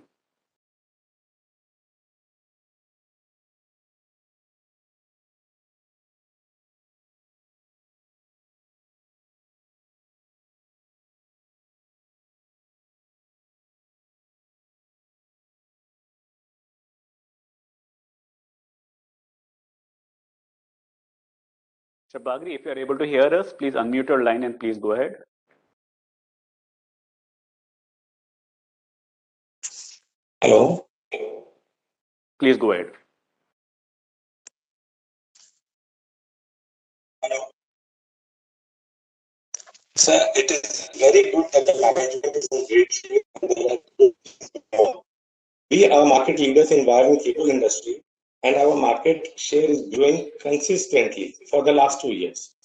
Mr. Bagri, if you are able to hear us, please unmute your line and please go ahead. Hello. Please go ahead. Sir, it is very good that the management is in great shape and they like to do more. We are market leaders in wire and cable industry, and our market share is growing consistently for the last 2 years.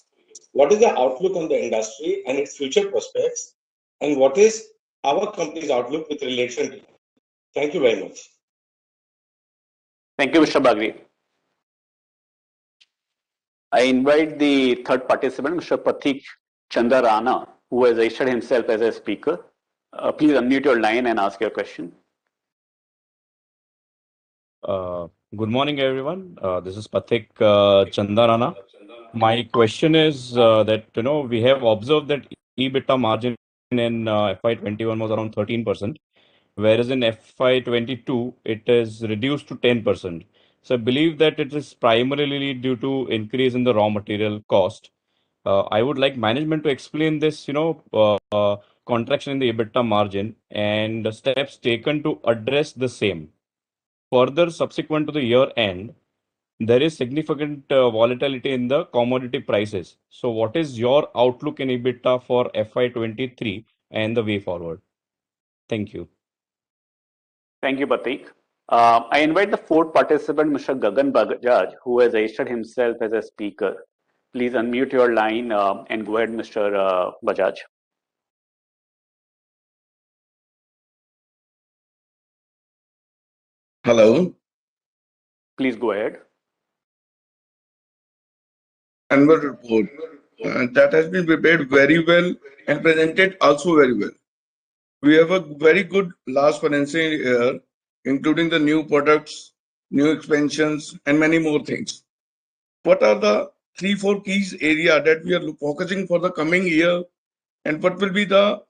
What is the outlook on the industry and its future prospects, and what is our company's outlook with relation to it? Thank you very much. Thank you, Mr. Bagri. I invite the third participant, Mr. Pratik Chandarana, who has registered himself as a speaker. Please unmute your line and ask your question. Good morning, everyone. This is Pathik Chandarana. My question is that we have observed that EBITDA margin in FY21 was around 13%, whereas in FY22 it is reduced to 10%. So I believe that it is primarily due to increase in the raw material cost. I would like management to explain this, contraction in the EBITDA margin and the steps taken to address the same. Further, subsequent to the year end, there is significant volatility in the commodity prices. So what is your outlook in EBITDA for FY23 and the way forward? Thank you. Thank you, Pratik. I invite the fourth participant, Mr. Gagan Bajaj, who has registered himself as a speaker. Please unmute your line and go ahead, Mr. Bajaj. Hello. Please go ahead. Annual report that has been prepared very well and presented also very well. We have a very good last financial year, including the new products, new expansions, and many more things. What are the 3-4 keys area that we are focusing for the coming year, and what will be the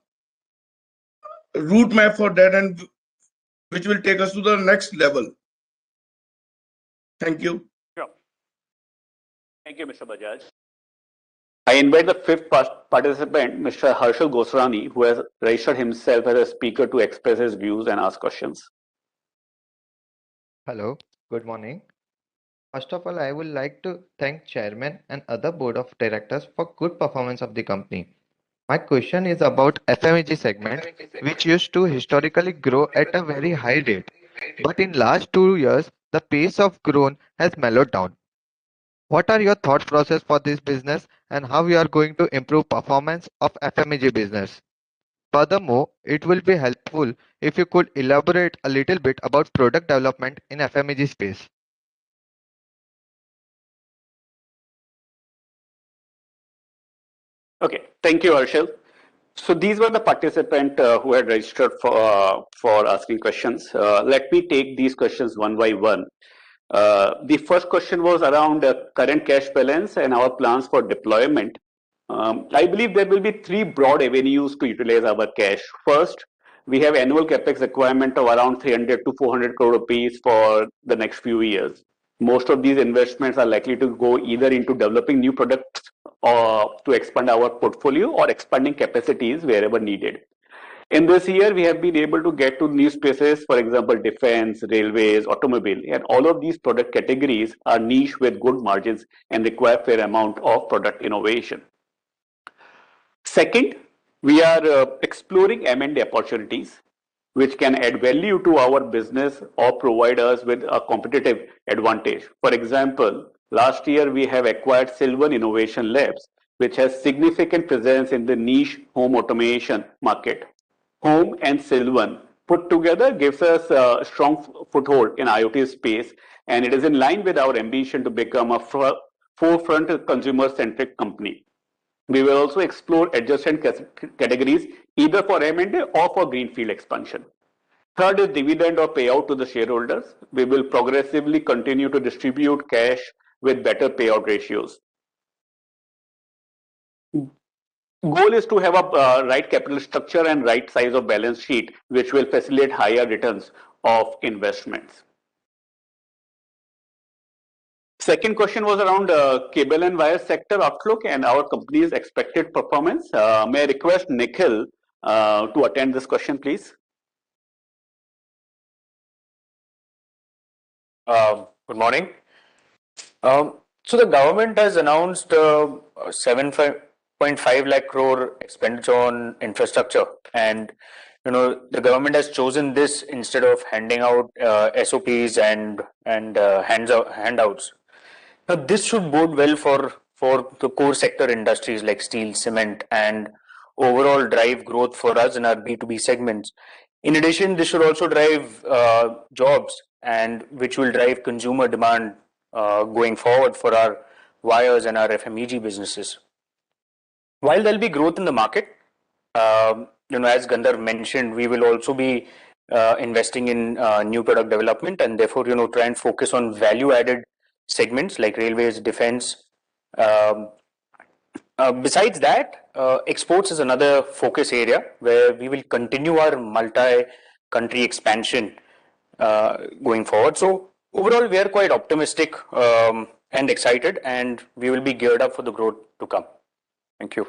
route map for that, and which will take us to the next level? Thank you. Sure. Thank you, Mr. Bajaj. I invite the fifth participant, Mr. Harshal Gosrani, who has registered himself as a speaker to express his views and ask questions. Hello, good morning. First of all, I would like to thank Chairman and other board of directors for good performance of the company. My question is about FMEG segment, which used to historically grow at a very high rate. But in last 2 years, the pace of growth has mellowed down. What are your thought process for this business and how you are going to improve performance of FMEG business? Furthermore, it will be helpful if you could elaborate a little bit about product development in FMEG space. Okay, thank you, Harshal. So these were the participants who had registered for asking questions. Let me take these questions one by one. The first question was around current cash balance and our plans for deployment. I believe there will be 3 broad avenues to utilize our cash. First, we have annual capex requirement of around 300 to 400 crore rupees for the next few years. Most of these investments are likely to go either into developing new products or to expand our portfolio or expanding capacities wherever needed. In this year, we have been able to get to new spaces, for example, defense, railways, automobile, and all of these product categories are niche with good margins and require fair amount of product innovation. Second, we are exploring M&A opportunities which can add value to our business or provide us with a competitive advantage. For example, last year we have acquired Sylvan Innovation Labs, which has significant presence in the niche home automation market. Home and Sylvan put together gives us a strong foothold in IoT space, and it is in line with our ambition to become a forefront consumer-centric company. We will also explore adjacent categories either for M&A or for greenfield expansion. Third is dividend or payout to the shareholders. We will progressively continue to distribute cash with better payout ratios. Goal is to have a right capital structure and right size of balance sheet, which will facilitate higher returns of investments. Second question was around cable and wire sector outlook and our company's expected performance. May I request Nikhil to attend this question, please? Good morning. So the government has announced 75 2.5 lakh crore expenditure on infrastructure, and the government has chosen this instead of handing out SOPs and handouts. Now, this should bode well for the core sector industries like steel, cement, and overall drive growth for us in our B2B segments. In addition, this should also drive jobs, and which will drive consumer demand going forward for our wires and our FMEG businesses. While there'll be growth in the market, as Gandhar mentioned, we will also be investing in new product development, and therefore, try and focus on value-added segments like railways, defense. Besides that, exports is another focus area where we will continue our multi-country expansion going forward. So overall, we are quite optimistic and excited, and we will be geared up for the growth to come. Thank you.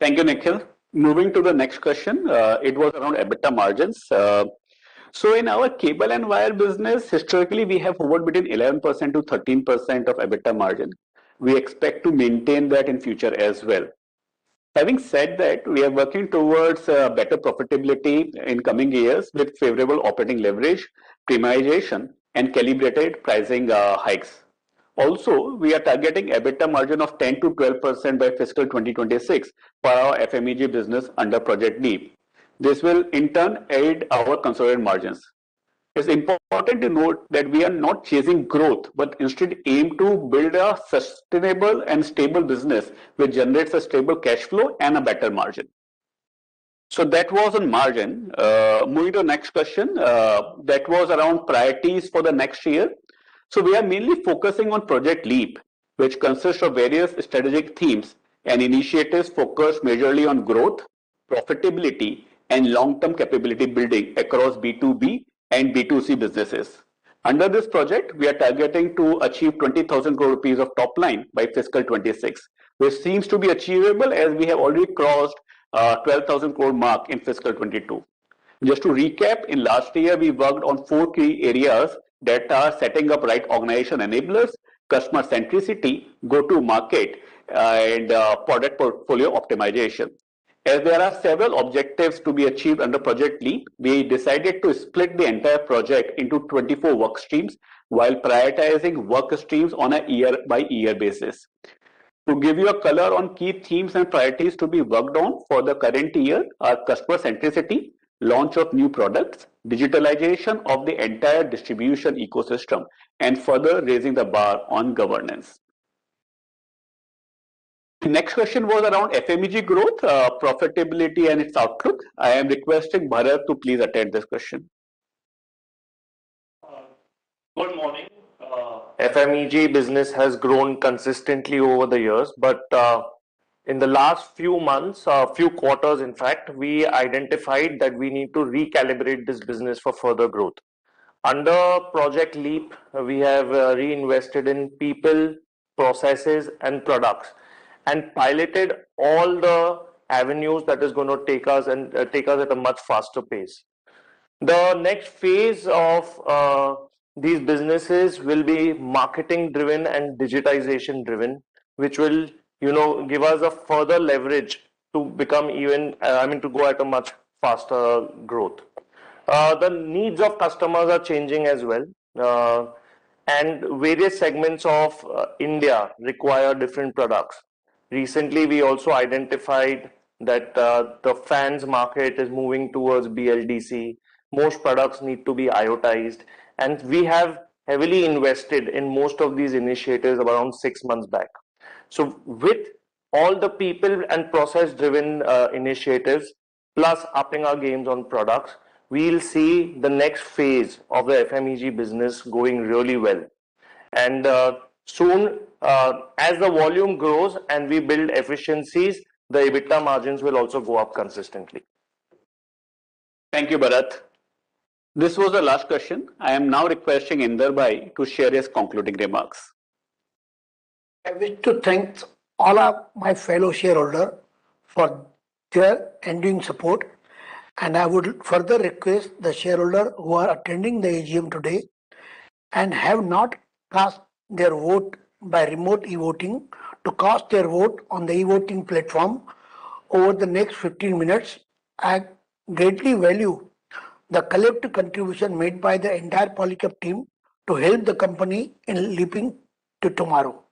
Thank you, Nikhil. Moving to the next question, it was around EBITDA margins. So in our cable and wire business, historically, we have hovered between 11% to 13% of EBITDA margin. We expect to maintain that in future as well. Having said that, we are working towards better profitability in coming years with favorable operating leverage, premiumization, and calibrated pricing hikes. Also, we are targeting EBITDA margin of 10 to 12% by fiscal 2026 for our FMEG business under Project LEAP. This will in turn aid our consolidated margins. It's important to note that we are not chasing growth, but instead aim to build a sustainable and stable business which generates a stable cash flow and a better margin. So that was on margin. Moving to the next question, that was around priorities for the next year. So we are mainly focusing on Project LEAP, which consists of various strategic themes and initiatives focused majorly on growth, profitability, and long-term capability building across B2B and B2C businesses. Under this project, we are targeting to achieve 20,000 crore rupees of top line by fiscal 26, which seems to be achievable as we have already crossed 12,000 crore mark in fiscal 22. Just to recap, in last year, we worked on 4 key areas that are setting up right organization enablers, customer centricity, go-to-market, and product portfolio optimization. As there are several objectives to be achieved under Project LEAP, we decided to split the entire project into 24 work streams while prioritizing work streams on a year-by-year basis. To give you a color on key themes and priorities to be worked on for the current year are customer centricity, launch of new products, digitalization of the entire distribution ecosystem, and further raising the bar on governance. The next question was around FMEG growth, profitability, and its outlook. I am requesting Bharat to please attend this question. Good morning. FMEG business has grown consistently over the years, but in the last few months, few quarters, in fact, we identified that we need to recalibrate this business for further growth. Under Project LEAP, we have reinvested in people, processes, and products, and piloted all the avenues that is going to take us at a much faster pace. The next phase of these businesses will be marketing driven and digitization driven, which will give us a further leverage to become to go at a much faster growth. The needs of customers are changing as well, and various segments of India require different products. Recently, we also identified that the fans market is moving towards BLDC. Most products need to be IoTized, and we have heavily invested in most of these initiatives around 6 months back. So with all the people and process driven initiatives, plus upping our games on products, we'll see the next phase of the FMEG business going really well. And soon, as the volume grows and we build efficiencies, the EBITDA margins will also go up consistently. Thank you, Bharat. This was the last question. I am now requesting Inder Bhai to share his concluding remarks. I wish to thank all of my fellow shareholders for their enduring support, and I would further request the shareholders who are attending the AGM today and have not cast their vote by remote e-voting to cast their vote on the e-voting platform over the next 15 minutes. I greatly value the collective contribution made by the entire Polycab team to help the company in leaping to tomorrow.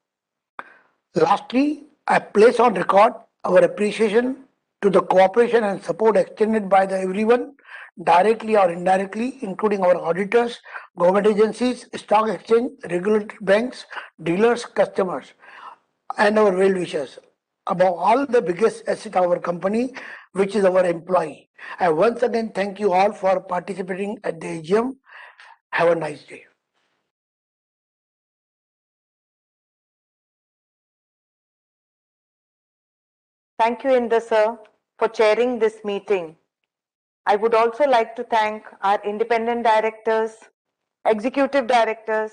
Lastly, I place on record our appreciation to the cooperation and support extended by everyone, directly or indirectly, including our auditors, government agencies, stock exchange, regulated banks, dealers, customers, and our well-wishers. Above all, the biggest asset of our company, which is our employee. I once again thank you all for participating at the AGM. Have a nice day. Thank you, Inder sir, for chairing this meeting. I would also like to thank our independent directors, executive directors,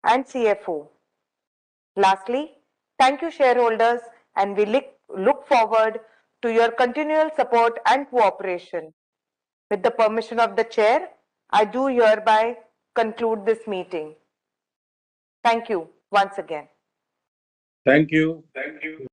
and CFO. Lastly, thank you, shareholders, and we look forward to your continual support and cooperation. With the permission of the chair, I do hereby conclude this meeting. Thank you once again. Thank you.